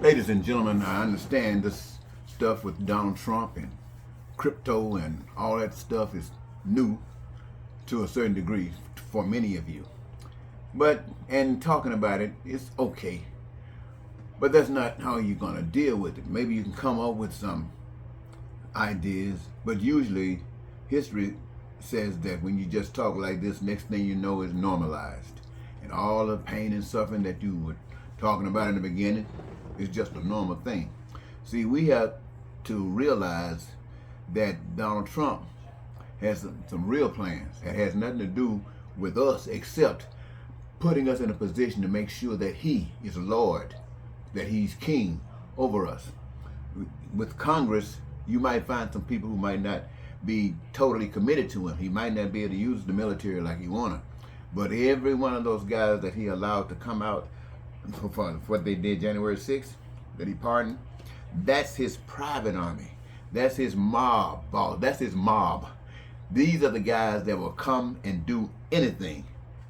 Ladies and gentlemen, I understand this stuff with Donald Trump and crypto and all that stuff is new to a certain degree for many of you. But, and talking about it, it's okay. But that's not how you're going to deal with it. Maybe you can come up with some ideas, but usually history says that when you just talk like this, next thing you know is normalized. And all the pain and suffering that you were talking about in the beginning is just a normal thing. See, we have to realize that Donald Trump has some real plans that has nothing to do with us except putting us in a position to make sure that he is Lord, that he's king over us. With Congress, you might find some people who might not be totally committed to him. He might not be able to use the military like he wanted. But every one of those guys that he allowed to come out for what they did January 6th, that he pardoned, that's his private army. That's his mob boss. That's his mob. These are the guys that will come and do anything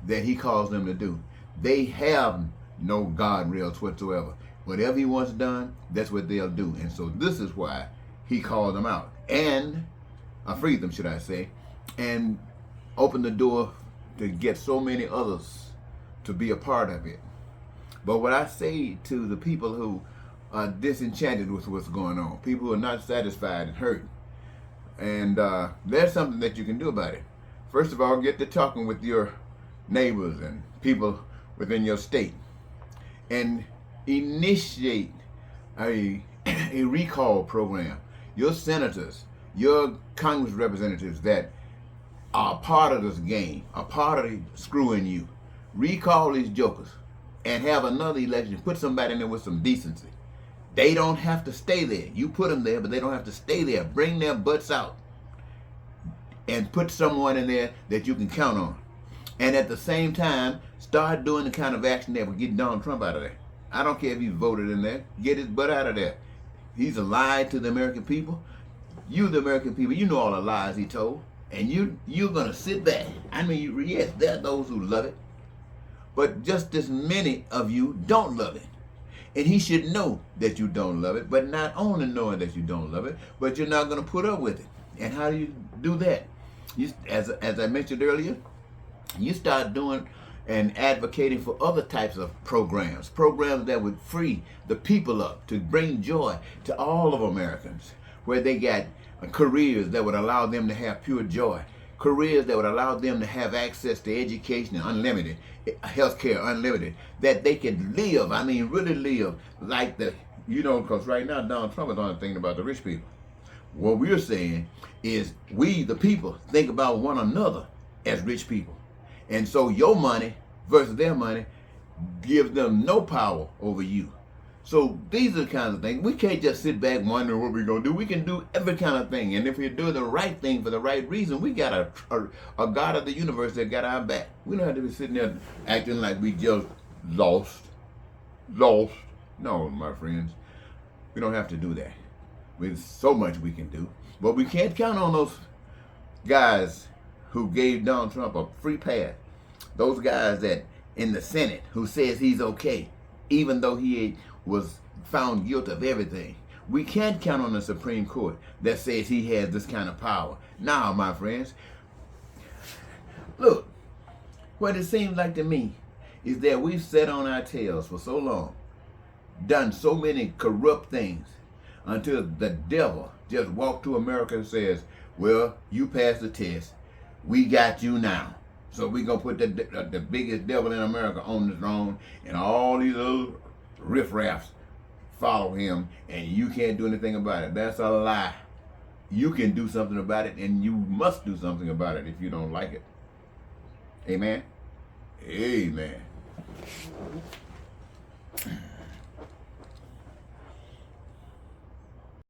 that he calls them to do. They have no guardrails whatsoever. Whatever he wants done, that's what they'll do. And so this is why he called them out and freed them, should I say, and opened the door to get so many others to be a part of it. But what I say to the people who are disenchanted with what's going on, people who are not satisfied and hurt, and there's something that you can do about it. First of all, get to talking with your neighbors and people within your state and initiate a recall program. Your senators, your Congress representatives that are part of this game, are part of the screwing you, recall these jokers and have another election. Put somebody in there with some decency. They don't have to stay there. You put them there, but they don't have to stay there. Bring their butts out and put someone in there that you can count on. And at the same time, start doing the kind of action that will get Donald Trump out of there. I don't care if he's voted in there. Get his butt out of there. He's a lie to the American people. You, the American people, you know all the lies he told. And you're going to sit back. I mean, yes, there are those who love it. But just as many of you don't love it. And he should know that you don't love it, but not only knowing that you don't love it, but you're not going to put up with it. And how do you do that? You, as I mentioned earlier, you start doing and advocating for other types of programs that would free the people up, to bring joy to all of Americans, where they got careers that would allow them to have pure joy, careers that would allow them to have access to education and unlimited, health care unlimited, that they can live, I mean really live like because right now Donald Trump is only thinking about the rich people. What we're saying is we, the people, think about one another as rich people. And so your money versus their money gives them no power over you. So these are the kinds of things. We can't just sit back wondering what we're going to do. We can do every kind of thing. And if we do the right thing for the right reason, we got a God of the universe that got our back. We don't have to be sitting there acting like we just lost. No, my friends. We don't have to do that. There's so much we can do. But we can't count on those guys who gave Donald Trump a free pass. Those guys that in the Senate who says he's okay, even though he was found guilty of everything. We can't count on the Supreme Court that says he has this kind of power. Now, my friends, look, what it seems like to me is that we've sat on our tails for so long, done so many corrupt things, until the devil just walked to America and says, well, you passed the test. We got you now. So we're going to put the biggest devil in America on the throne, and all these little riffraffs follow him, and you can't do anything about it. That's a lie. You can do something about it, and you must do something about it if you don't like it. Amen? Amen.